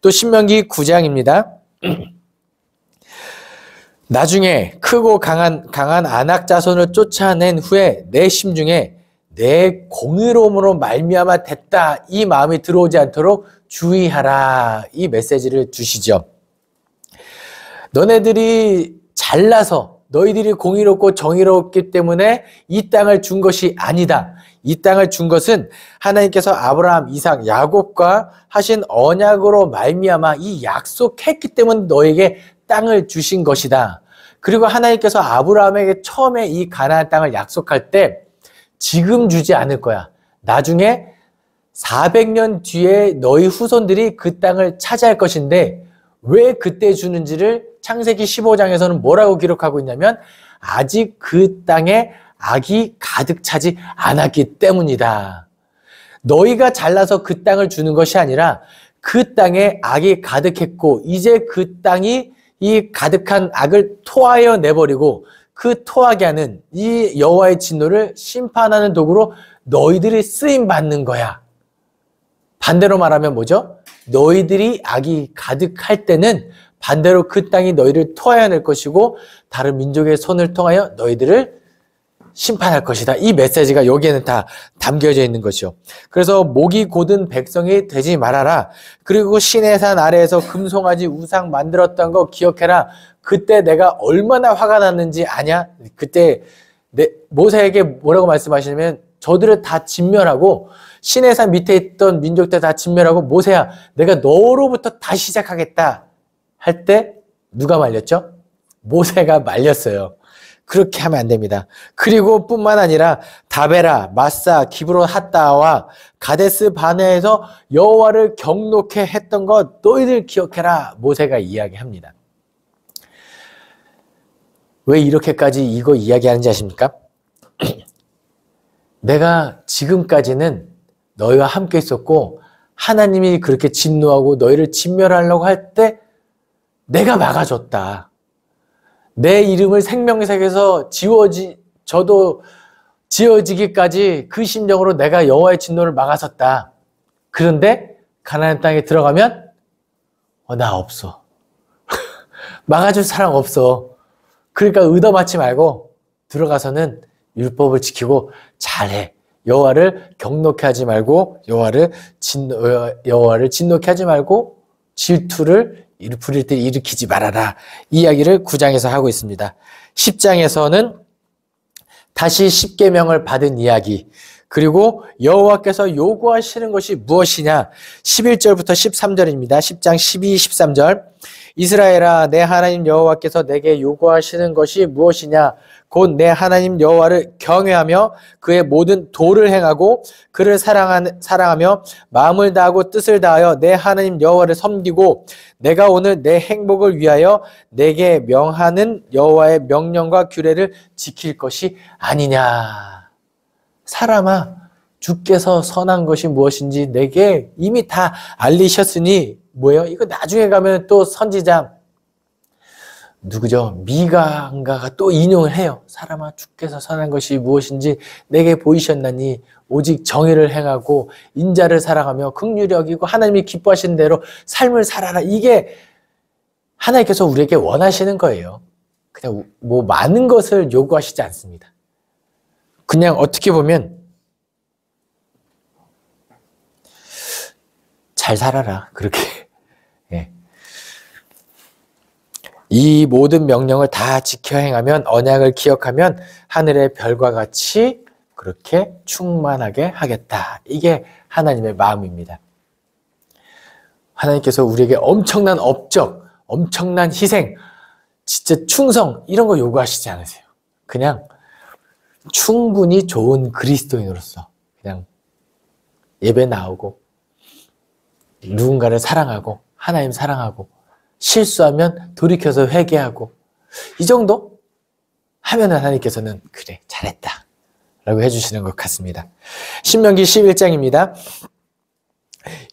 또 신명기 9장입니다. 나중에 크고 강한 아낙 자손을 쫓아낸 후에 내 심중에 내 공의로움으로 말미암아 됐다 이 마음이 들어오지 않도록 주의하라 이 메시지를 주시죠. 너네들이 잘나서 너희들이 공의롭고 정의롭기 때문에 이 땅을 준 것이 아니다. 이 땅을 준 것은 하나님께서 아브라함, 이삭, 야곱과 하신 언약으로 말미암아 이 약속했기 때문에 너에게 땅을 주신 것이다. 그리고 하나님께서 아브라함에게 처음에 이 가나안 땅을 약속할 때 지금 주지 않을 거야. 나중에 400년 뒤에 너희 후손들이 그 땅을 차지할 것인데 왜 그때 주는지를 창세기 15장에서는 뭐라고 기록하고 있냐면 아직 그 땅에 악이 가득 차지 않았기 때문이다. 너희가 잘나서 그 땅을 주는 것이 아니라 그 땅에 악이 가득했고 이제 그 땅이 이 가득한 악을 토하여 내버리고 그 토하게 하는 이 여호와의 진노를 심판하는 도구로 너희들이 쓰임받는 거야. 반대로 말하면 뭐죠? 너희들이 악이 가득할 때는 반대로 그 땅이 너희를 토하여 낼 것이고 다른 민족의 손을 통하여 너희들을 심판할 것이다. 이 메시지가 여기에는 다 담겨져 있는 것이요. 그래서 목이 곧은 백성이 되지 말아라. 그리고 시내산 아래에서 금송아지 우상 만들었던 거 기억해라. 그때 내가 얼마나 화가 났는지 아냐? 그때 모세에게 뭐라고 말씀하시냐면 저들을 다 진멸하고 시내산 밑에 있던 민족들 다 진멸하고 모세야 내가 너로부터 다시 시작하겠다 할 때 누가 말렸죠? 모세가 말렸어요. 그렇게 하면 안 됩니다. 그리고 뿐만 아니라 다베라, 마사, 기브론 핫다와 가데스 바네에서 여호와를 경노케 했던 것 너희들 기억해라. 모세가 이야기합니다. 왜 이렇게까지 이거 이야기하는지 아십니까? 내가 지금까지는 너희와 함께 있었고 하나님이 그렇게 진노하고 너희를 진멸하려고 할 때 내가 막아줬다. 내 이름을 생명책에서 지워지기까지 그 심정으로 내가 여호와의 진노를 막았었다. 그런데 가나안 땅에 들어가면 나 없어. 막아줄 사람 없어. 그러니까 의도맞지 말고 들어가서는 율법을 지키고 잘해. 여호와를 경노케 하지 말고 여호와를 진노케 하지 말고 질투를 부릴 때 일으키지 말아라. 이 이야기를 9장에서 하고 있습니다. 10장에서는 다시 십계명을 받은 이야기 그리고 여호와께서 요구하시는 것이 무엇이냐 11절부터 13절입니다. 10장 12, 13절 이스라엘아 내 하나님 여호와께서 내게 요구하시는 것이 무엇이냐 곧 내 하나님 여호와를 경외하며 그의 모든 도를 행하고 그를 사랑하며 마음을 다하고 뜻을 다하여 내 하나님 여호와를 섬기고 내가 오늘 내 행복을 위하여 내게 명하는 여호와의 명령과 규례를 지킬 것이 아니냐. 사람아 주께서 선한 것이 무엇인지 내게 이미 다 알리셨으니 뭐예요? 이거 나중에 가면 또 선지자 누구죠? 미가인가가 또 인용을 해요. 사람아 주께서 선한 것이 무엇인지 내게 보이셨나니 오직 정의를 행하고 인자를 사랑하며 긍휼히 여기고 하나님이 기뻐하시는 대로 삶을 살아라. 이게 하나님께서 우리에게 원하시는 거예요. 그냥 뭐 많은 것을 요구하시지 않습니다. 그냥 어떻게 보면 잘 살아라. 그렇게. 예. 이 모든 명령을 다 지켜 행하면 언약을 기억하면 하늘의 별과 같이 그렇게 충만하게 하겠다. 이게 하나님의 마음입니다. 하나님께서 우리에게 엄청난 업적, 엄청난 희생, 진짜 충성 이런 거 요구하시지 않으세요. 그냥 충분히 좋은 그리스도인으로서 그냥 예배 나오고 누군가를 사랑하고 하나님 사랑하고 실수하면 돌이켜서 회개하고 이 정도 하면 하나님께서는 그래 잘했다 라고 해주시는 것 같습니다. 신명기 11장입니다.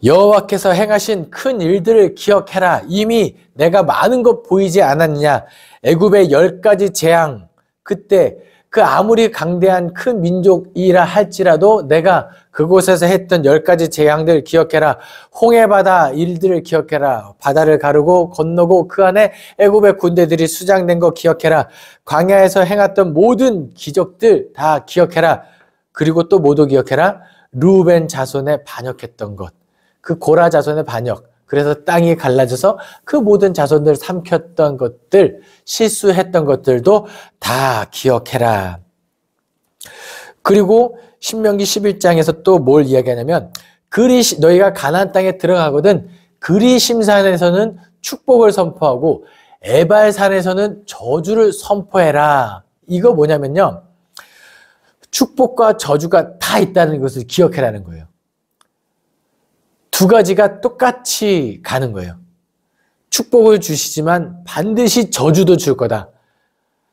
여호와께서 행하신 큰 일들을 기억해라. 이미 내가 많은 것 보이지 않았느냐. 애굽의 10가지 재앙, 그때 그 아무리 강대한 큰 민족이라 할지라도 내가 그곳에서 했던 10가지 재앙들 기억해라. 홍해바다 일들을 기억해라. 바다를 가르고 건너고 그 안에 애굽의 군대들이 수장된 거 기억해라. 광야에서 행했던 모든 기적들 다 기억해라. 그리고 또 모두 기억해라. 루벤 자손에 반역했던 것. 그 고라 자손의 반역. 그래서 땅이 갈라져서 그 모든 자손들 삼켰던 것들, 실수했던 것들도 다 기억해라. 그리고 신명기 11장에서 또 뭘 이야기하냐면 너희가 가나안 땅에 들어가거든 그리심산에서는 축복을 선포하고 에발산에서는 저주를 선포해라. 이거 뭐냐면요. 축복과 저주가 다 있다는 것을 기억해라는 거예요. 두 가지가 똑같이 가는 거예요. 축복을 주시지만 반드시 저주도 줄 거다.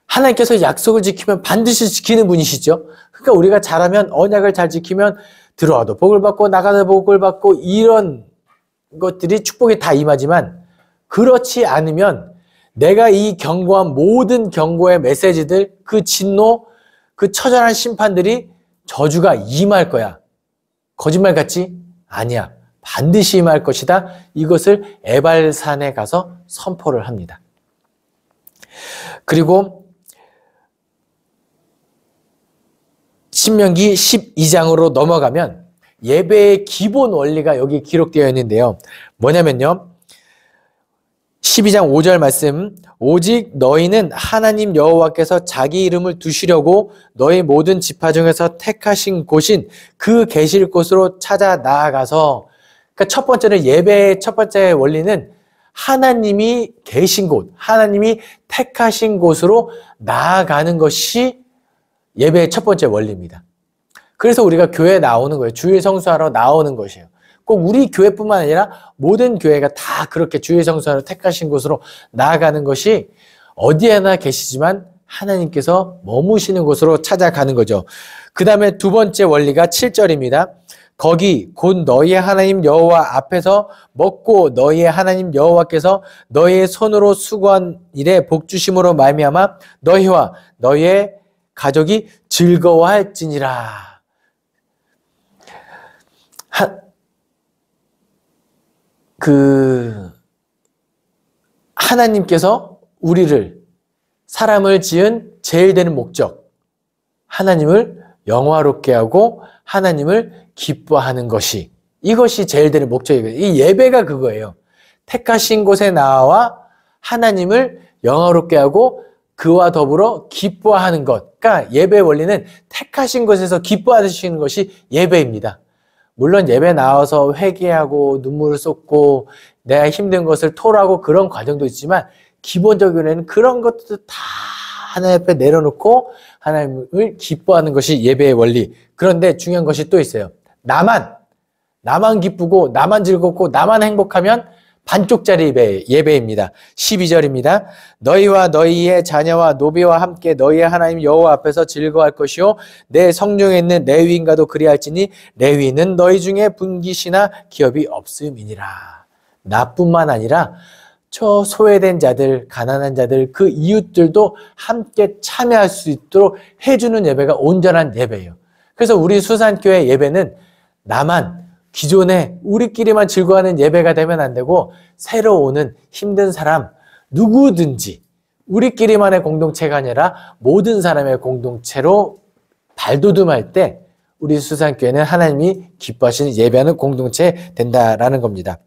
하나님께서 약속을 지키면 반드시 지키는 분이시죠. 그러니까 우리가 잘하면 언약을 잘 지키면 들어와도 복을 받고 나가도 복을 받고 이런 것들이 축복이 다 임하지만 그렇지 않으면 내가 이 경고한 모든 경고의 메시지들 그 진노 그 처절한 심판들이 저주가 임할 거야. 거짓말 같지? 아니야. 반드시 임할 것이다. 이것을 에발산에 가서 선포를 합니다. 그리고 신명기 12장으로 넘어가면 예배의 기본 원리가 여기 기록되어 있는데요. 뭐냐면요. 12장 5절 말씀 오직 너희는 하나님 여호와께서 자기 이름을 두시려고 너희 모든 지파 중에서 택하신 곳인 그 계실 곳으로 찾아 나아가서 그러니까 첫 번째는 예배의 첫 번째 원리는 하나님이 계신 곳, 하나님이 택하신 곳으로 나아가는 것이 예배의 첫 번째 원리입니다. 그래서 우리가 교회에 나오는 거예요. 주일 성수하러 나오는 것이에요. 꼭 우리 교회뿐만 아니라 모든 교회가 다 그렇게 주일 성수하러 택하신 곳으로 나아가는 것이 어디에나 계시지만 하나님께서 머무시는 곳으로 찾아가는 거죠. 그 다음에 두 번째 원리가 7절입니다. 거기 곧 너희의 하나님 여호와 앞에서 먹고 너희의 하나님 여호와께서 너희의 손으로 수고한 일에 복주심으로 말미암아 너희와 너희의 가족이 즐거워할지니라. 하나님께서 우리를 사람을 지은 제일 되는 목적, 하나님을 영화롭게 하고 하나님을 기뻐하는 것이 이것이 제일 되는 목적이거든요. 이 예배가 그거예요. 택하신 곳에 나와 하나님을 영화롭게 하고 그와 더불어 기뻐하는 것. 그러니까 예배 원리는 택하신 곳에서 기뻐하시는 것이 예배입니다. 물론 예배 나와서 회개하고 눈물을 쏟고 내가 힘든 것을 토로하고 그런 과정도 있지만 기본적으로는 그런 것도 다 하나님 앞에 내려놓고 하나님을 기뻐하는 것이 예배의 원리. 그런데 중요한 것이 또 있어요. 나만 기쁘고 나만 즐겁고 나만 행복하면 반쪽짜리 예배입니다. 12절입니다. 너희와 너희의 자녀와 노비와 함께 너희의 하나님 여호와 앞에서 즐거워할 것이요 내 성중에 있는 레위인과도 그리할지니 레위인은 너희 중에 분깃이나 기업이 없음이니라. 나뿐만 아니라 저 소외된 자들, 가난한 자들, 그 이웃들도 함께 참여할 수 있도록 해주는 예배가 온전한 예배예요. 그래서 우리 수산교회 예배는 나만 기존에 우리끼리만 즐거워하는 예배가 되면 안 되고 새로 오는 힘든 사람 누구든지 우리끼리만의 공동체가 아니라 모든 사람의 공동체로 발돋움할 때 우리 수산교회는 하나님이 기뻐하시는 예배하는 공동체 된다라는 겁니다.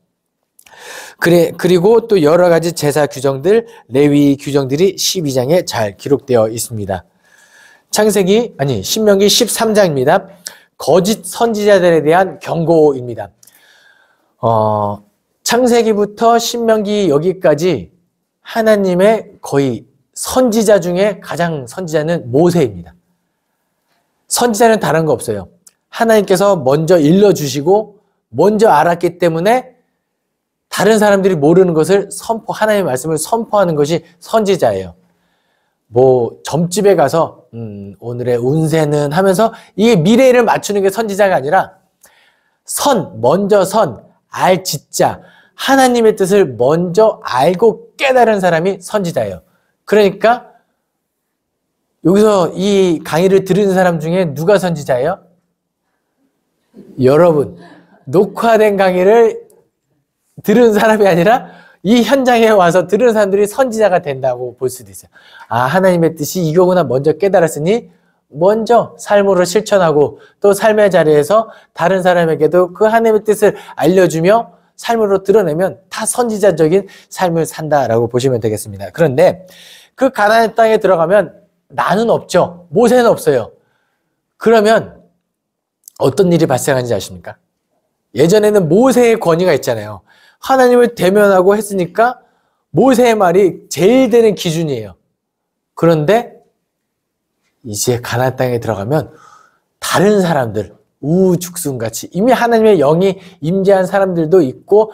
그리고 또 여러 가지 제사 규정들, 레위 규정들이 12장에 잘 기록되어 있습니다. 신명기 13장입니다. 거짓 선지자들에 대한 경고입니다. 창세기부터 신명기 여기까지 하나님의 거의 선지자 중에 가장 선지자는 모세입니다. 선지자는 다른 거 없어요. 하나님께서 먼저 일러주시고 먼저 알았기 때문에 다른 사람들이 모르는 것을 하나님의 말씀을 선포하는 것이 선지자예요. 점집에 가서 오늘의 운세는 하면서 이게 미래를 맞추는 게 선지자가 아니라 먼저 알짓자 하나님의 뜻을 먼저 알고 깨달은 사람이 선지자예요. 그러니까 여기서 이 강의를 들은 사람 중에 누가 선지자예요? 여러분, 녹화된 강의를 들은 사람이 아니라 이 현장에 와서 들은 사람들이 선지자가 된다고 볼 수도 있어요. 아, 하나님의 뜻이 이거구나 먼저 깨달았으니 먼저 삶으로 실천하고 또 삶의 자리에서 다른 사람에게도 그 하나님의 뜻을 알려주며 삶으로 드러내면 다 선지자적인 삶을 산다라고 보시면 되겠습니다. 그런데 그 가나안 땅에 들어가면 나는 없죠. 모세는 없어요. 그러면 어떤 일이 발생하는지 아십니까? 예전에는 모세의 권위가 있잖아요. 하나님을 대면하고 했으니까 모세의 말이 제일 되는 기준이에요. 그런데 이제 가나안 땅에 들어가면 다른 사람들, 우후죽순같이 이미 하나님의 영이 임재한 사람들도 있고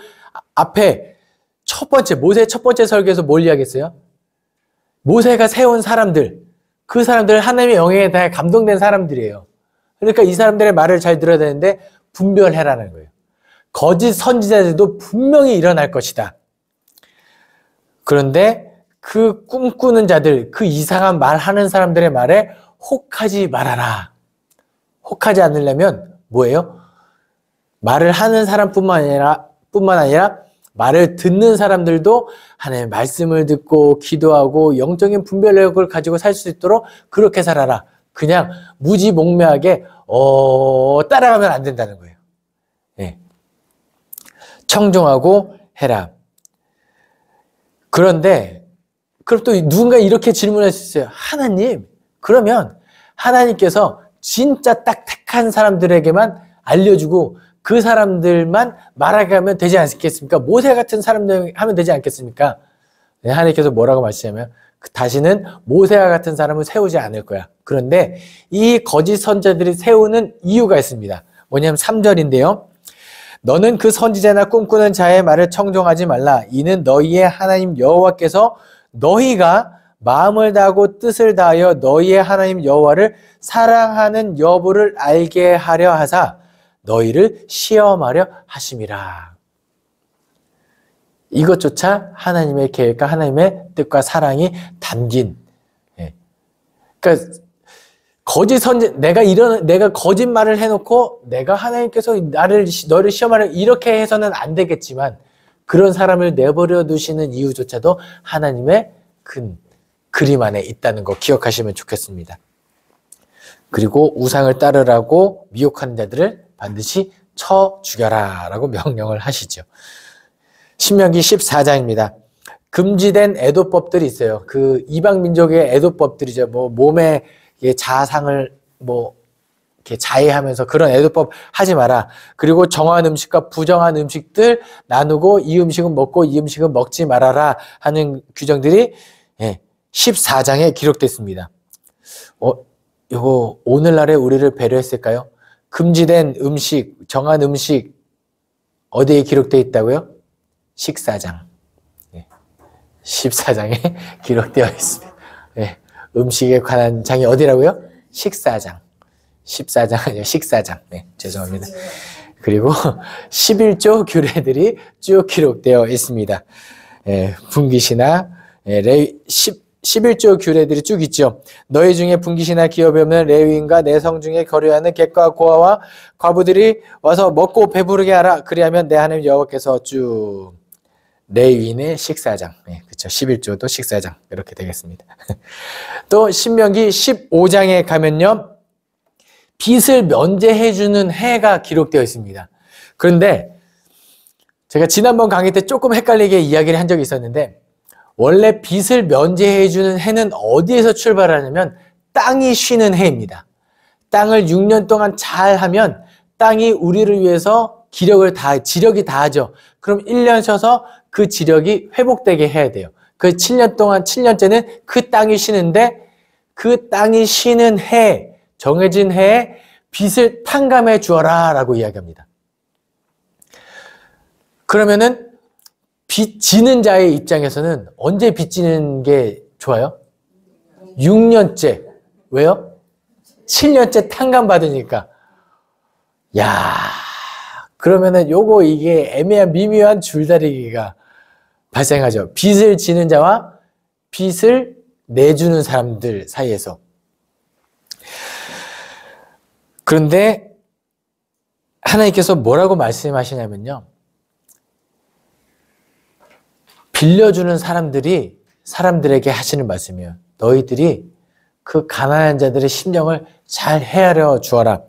앞에 모세의 첫 번째 설교에서 뭘 이야기했어요? 모세가 세운 사람들, 그 사람들 하나님의 영에 대해 감동된 사람들이에요. 그러니까 이 사람들의 말을 잘 들어야 되는데 분별해라는 거예요. 거짓 선지자들도 분명히 일어날 것이다. 그런데 그 꿈꾸는 자들, 그 이상한 말하는 사람들의 말에 혹하지 말아라. 혹하지 않으려면 뭐예요? 말을 하는 사람뿐만 아니라 말을 듣는 사람들도 하나님의 말씀을 듣고 기도하고 영적인 분별력을 가지고 살 수 있도록 그렇게 살아라. 그냥 무지몽매하게 따라가면 안 된다는 거예요. 네. 청종하고 해라. 그런데 그럼 또 누군가 이렇게 질문할 수 있어요. 하나님, 그러면 하나님께서 진짜 딱 택한 사람들에게만 알려주고 그 사람들만 말하게 하면 되지 않겠습니까? 모세 같은 사람들 하면 되지 않겠습니까? 네, 하나님께서 뭐라고 말씀하시냐면 다시는 모세와 같은 사람을 세우지 않을 거야. 그런데 이 거짓 선지자들이 세우는 이유가 있습니다. 뭐냐면 3절인데요. 너는 그 선지자나 꿈꾸는 자의 말을 청종하지 말라. 이는 너희의 하나님 여호와께서 너희가 마음을 다하고 뜻을 다하여 너희의 하나님 여호와를 사랑하는 여부를 알게 하려 하사 너희를 시험하려 하심이라. 이것조차 하나님의 계획과 하나님의 뜻과 사랑이 담긴. 그러니까 내가 거짓말을 해놓고 내가 하나님께서 너를 시험하려 이렇게 해서는 안 되겠지만 그런 사람을 내버려 두시는 이유조차도 하나님의 큰 그림 안에 있다는 거 기억하시면 좋겠습니다. 그리고 우상을 따르라고 미혹하는 자들을 반드시 쳐 죽여라 라고 명령을 하시죠. 신명기 14장입니다. 금지된 애도법들이 있어요. 그 이방 민족의 애도법들이죠. 뭐 몸에 자상을 이렇게 자해하면서 그런 애도법 하지 마라. 그리고 정한 음식과 부정한 음식들 나누고 이 음식은 먹고 이 음식은 먹지 말아라 하는 규정들이 14장에 기록됐습니다. 이거 오늘날에 우리를 배려했을까요? 금지된 음식, 정한 음식 어디에 기록되어 있다고요? 식사장. 14장에 기록되어 있습니다. 음식에 관한 장이 어디라고요? 식사장. 14장 아니요, 식사장. 죄송합니다. 그리고 11조 규례들이 쭉 기록되어 있습니다. 분깃이나 11조 규례들이 쭉 있죠. 너희 중에 분깃이나 기업이 없는 레위인과 내성 중에 거류하는 객과 고아와 과부들이 와서 먹고 배부르게 하라. 그리하면 내 하나님 여호와께서 쭉 레위인의 식사장. 그렇죠. 11조도 식사장. 이렇게 되겠습니다. 또 신명기 15장에 가면요. 빚을 면제해주는 해가 기록되어 있습니다. 그런데 제가 지난번 강의 때 조금 헷갈리게 이야기를 한 적이 있었는데 원래 빚을 면제해주는 해는 어디에서 출발하냐면 땅이 쉬는 해입니다. 땅을 6년 동안 잘하면 땅이 우리를 위해서 지력이 다하죠. 그럼 1년 쉬어서 그 지력이 회복되게 해야 돼요. 그 7년 동안 7년째는 그 땅이 쉬는데 그 땅이 쉬는 해, 정해진 해에 빚을 탕감해 주어라 라고 이야기합니다. 그러면은 빚 지는 자의 입장에서는 언제 빚 지는 게 좋아요? 6년째. 왜요? 7년째 탕감 받으니까. 야, 그러면은 요거 이게 애매한 미묘한 줄다리기가 발생하죠. 빚을 지는 자와 빚을 내주는 사람들 사이에서. 그런데 하나님께서 뭐라고 말씀하시냐면요. 빌려주는 사람들이 사람들에게 하시는 말씀이에요. 너희들이 그 가난한 자들의 심령을 잘 헤아려 주어라.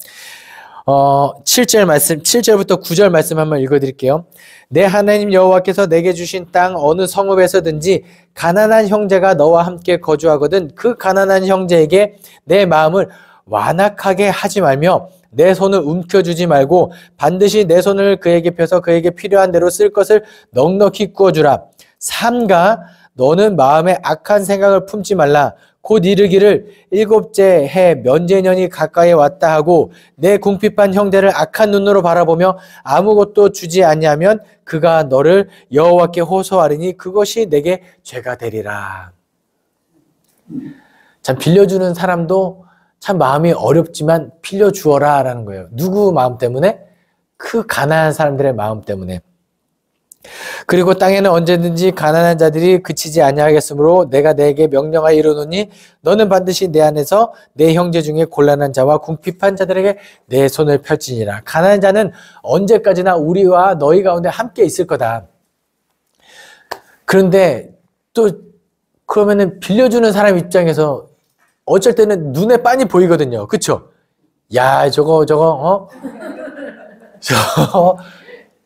7절 말씀, 7절부터 9절 말씀 한번 읽어드릴게요. 내 하나님 여호와께서 내게 주신 땅 어느 성읍에서든지 가난한 형제가 너와 함께 거주하거든 그 가난한 형제에게 내 마음을 완악하게 하지 말며 내 손을 움켜주지 말고 반드시 내 손을 그에게 펴서 그에게 필요한 대로 쓸 것을 넉넉히 구워주라. 삼가 너는 마음에 악한 생각을 품지 말라. 곧 이르기를 일곱째 해 면제년이 가까이 왔다 하고 내 궁핍한 형제를 악한 눈으로 바라보며 아무것도 주지 아니하면 그가 너를 여호와께 호소하리니 그것이 내게 죄가 되리라. 참 빌려주는 사람도 참 마음이 어렵지만 빌려주어라 라는 거예요. 누구 마음 때문에? 그 가난한 사람들의 마음 때문에. 그리고 땅에는 언제든지 가난한 자들이 그치지 아니하겠으므로 내가 내게 명령하여 이르노니 너는 반드시 내 안에서 내 형제 중에 곤란한 자와 궁핍한 자들에게 내 손을 펼치니라. 가난한 자는 언제까지나 우리와 너희 가운데 함께 있을 거다. 그런데 또 그러면은 빌려주는 사람 입장에서 어쩔 때는 눈에 빤히 보이거든요. 그쵸? 야, 저거,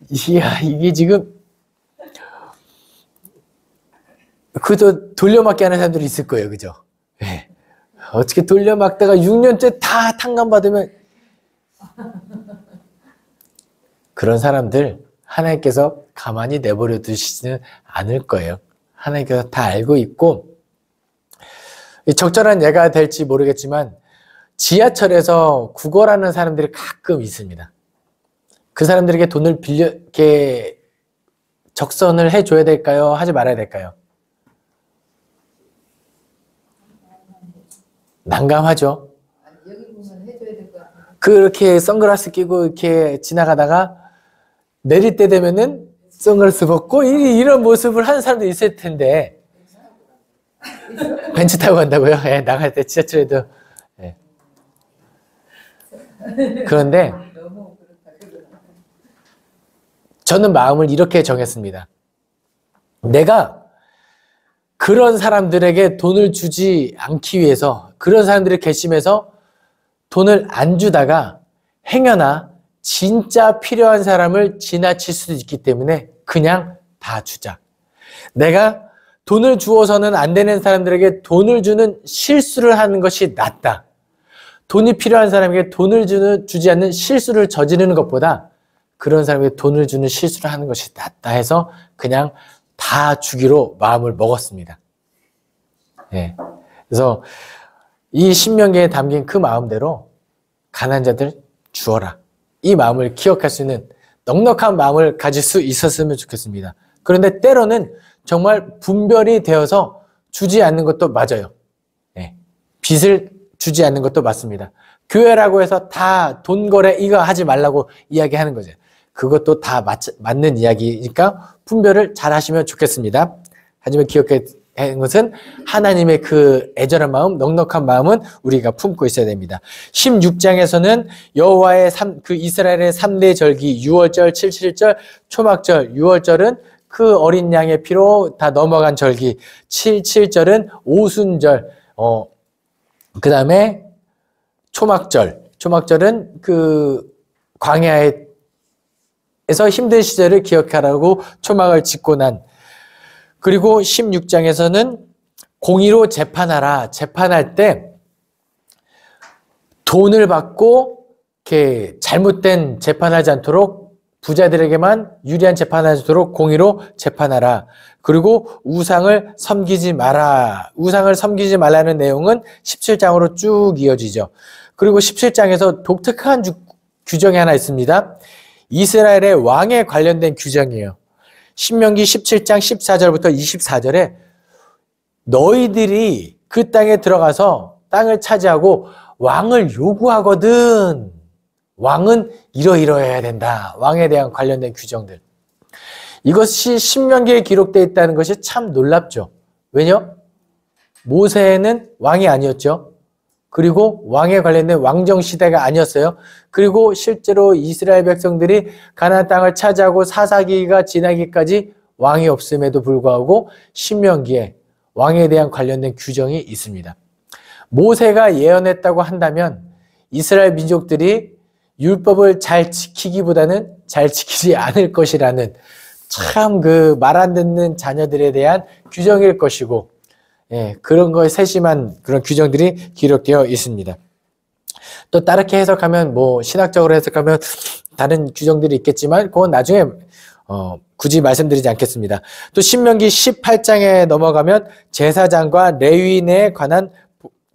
이야, 이게 지금, 그도 돌려막기 하는 사람들이 있을 거예요. 그죠? 네. 어떻게 돌려막다가 6년째 다 탕감받으면, 그런 사람들 하나님께서 가만히 내버려 두시지는 않을 거예요. 하나님께서 다 알고 있고, 적절한 예가 될지 모르겠지만 지하철에서 구걸하는 사람들이 가끔 있습니다. 그 사람들에게 돈을 이렇게 적선을 해줘야 될까요? 하지 말아야 될까요? 난감하죠. 그렇게 선글라스 끼고 이렇게 지나가다가 내릴 때 되면은 선글라스 벗고 이런 모습을 하는 사람도 있을 텐데 벤츠 타고 간다고요? 예, 나갈 때 지하철에도. 예. 그런데 저는 마음을 이렇게 정했습니다. 내가 그런 사람들에게 돈을 주지 않기 위해서 그런 사람들의 괘씸해서 돈을 안 주다가 행여나 진짜 필요한 사람을 지나칠 수도 있기 때문에 그냥 다 주자. 내가 돈을 주어서는 안 되는 사람들에게 돈을 주는 실수를 하는 것이 낫다. 돈이 필요한 사람에게 돈을 주지 않는 실수를 저지르는 것보다 그런 사람에게 돈을 주는 실수를 하는 것이 낫다 해서 그냥 다 주기로 마음을 먹었습니다. 예. 그래서 이 신명기에 담긴 그 마음대로 가난한 자들 주어라. 이 마음을 기억할 수 있는 넉넉한 마음을 가질 수 있었으면 좋겠습니다. 그런데 때로는 정말 분별이 되어서 주지 않는 것도 맞아요. 네. 빚을 주지 않는 것도 맞습니다. 교회라고 해서 다 돈 거래 이거 하지 말라고 이야기하는 거죠. 그것도 다 맞는 이야기니까 분별을 잘 하시면 좋겠습니다. 하지만 기억해야 하는 것은 하나님의 그 애절한 마음, 넉넉한 마음은 우리가 품고 있어야 됩니다. 16장에서는 여호와의 그 이스라엘의 3대 절기, 6월절, 77절, 초막절, 6월절은 그 어린 양의 피로 다 넘어간 절기, 77절은 오순절, 그 다음에 초막절은 그 광야에서 힘든 시절을 기억하라고 초막을 짓고 난, 그리고 16장에서는 공의로 재판하라. 재판할 때 돈을 받고 이렇게 잘못된 재판하지 않도록 부자들에게만 유리한 재판하도록 공의로 재판하라. 그리고 우상을 섬기지 마라. 우상을 섬기지 말라는 내용은 17장으로 쭉 이어지죠. 그리고 17장에서 독특한 규정이 하나 있습니다. 이스라엘의 왕에 관련된 규정이에요. 신명기 17장 14절부터 24절에 너희들이 그 땅에 들어가서 땅을 차지하고 왕을 요구하거든. 왕은 이러이러해야 된다. 왕에 대한 관련된 규정들. 이것이 신명기에 기록되어 있다는 것이 참 놀랍죠. 왜냐? 모세는 왕이 아니었죠. 그리고 왕에 관련된 왕정 시대가 아니었어요. 그리고 실제로 이스라엘 백성들이 가나안 땅을 차지하고 사사기가 지나기까지 왕이 없음에도 불구하고 신명기에 왕에 대한 관련된 규정이 있습니다. 모세가 예언했다고 한다면 이스라엘 민족들이 율법을 잘 지키기보다는 잘 지키지 않을 것이라는 참 그 말 안 듣는 자녀들에 대한 규정일 것이고, 예, 그런 거에 세심한 그런 규정들이 기록되어 있습니다. 또 다르게 해석하면 신학적으로 해석하면 다른 규정들이 있겠지만 그건 나중에 굳이 말씀드리지 않겠습니다. 또 신명기 18장에 넘어가면 제사장과 레위인에 관한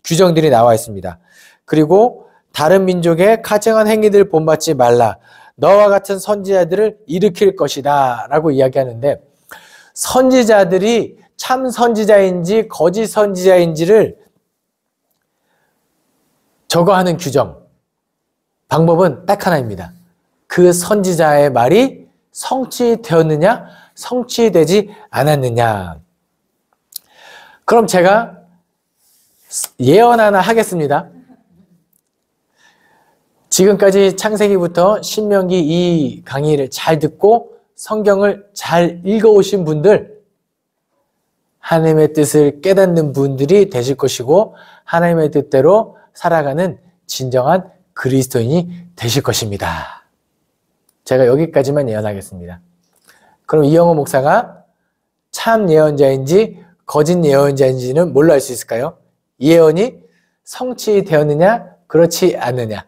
규정들이 나와 있습니다. 그리고 다른 민족의 가증한 행위들 본받지 말라. 너와 같은 선지자들을 일으킬 것이다 라고 이야기하는데, 선지자들이 참 선지자인지 거짓 선지자인지를 적어하는 규정, 방법은 딱 하나입니다. 그 선지자의 말이 성취되었느냐, 성취되지 않았느냐. 그럼 제가 예언 하나 하겠습니다. 지금까지 창세기부터 신명기 이 강의를 잘 듣고 성경을 잘 읽어오신 분들, 하나님의 뜻을 깨닫는 분들이 되실 것이고 하나님의 뜻대로 살아가는 진정한 그리스도인이 되실 것입니다. 제가 여기까지만 예언하겠습니다. 그럼 이영호 목사가 참 예언자인지 거짓 예언자인지는 뭘로 알 수 있을까요? 이 예언이 성취되었느냐, 그렇지 않느냐.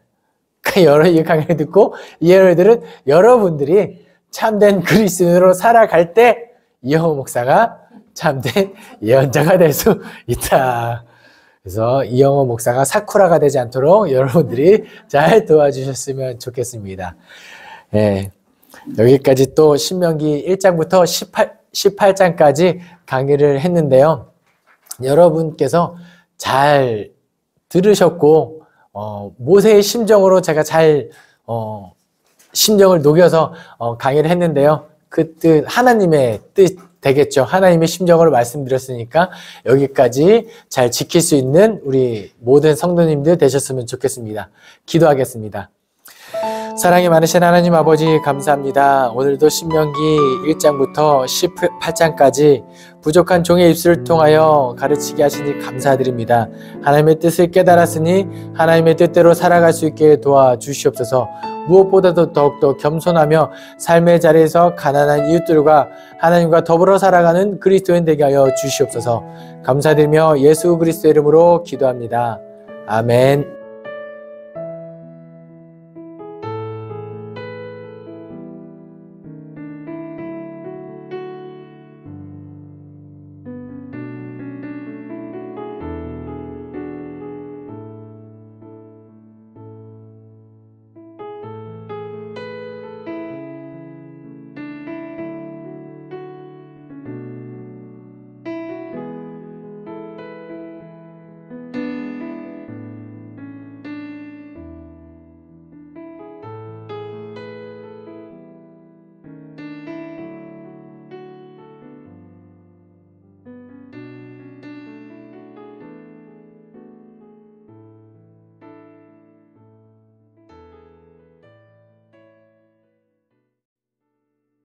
여러 이 강의를 듣고 이 예언들은 여러분들이 참된 그리스도인으로 살아갈 때 이영호 목사가 참된 예언자가 될 수 있다. 그래서 이영호 목사가 사쿠라가 되지 않도록 여러분들이 잘 도와주셨으면 좋겠습니다. 예, 여기까지 또 신명기 1장부터 18장까지 강의를 했는데요. 여러분께서 잘 들으셨고 모세의 심정으로 제가 잘 심정을 녹여서 강의를 했는데요. 그 뜻, 하나님의 뜻 되겠죠. 하나님의 심정으로 말씀드렸으니까 여기까지 잘 지킬 수 있는 우리 모든 성도님들 되셨으면 좋겠습니다. 기도하겠습니다. 사랑이 많으신 하나님 아버지 감사합니다. 오늘도 신명기 1장부터 18장까지 부족한 종의 입술을 통하여 가르치게 하시니 감사드립니다. 하나님의 뜻을 깨달았으니 하나님의 뜻대로 살아갈 수 있게 도와주시옵소서. 무엇보다도 더욱더 겸손하며 삶의 자리에서 가난한 이웃들과 하나님과 더불어 살아가는 그리스도인 되게 하여 주시옵소서. 감사드리며 예수 그리스도의 이름으로 기도합니다. 아멘.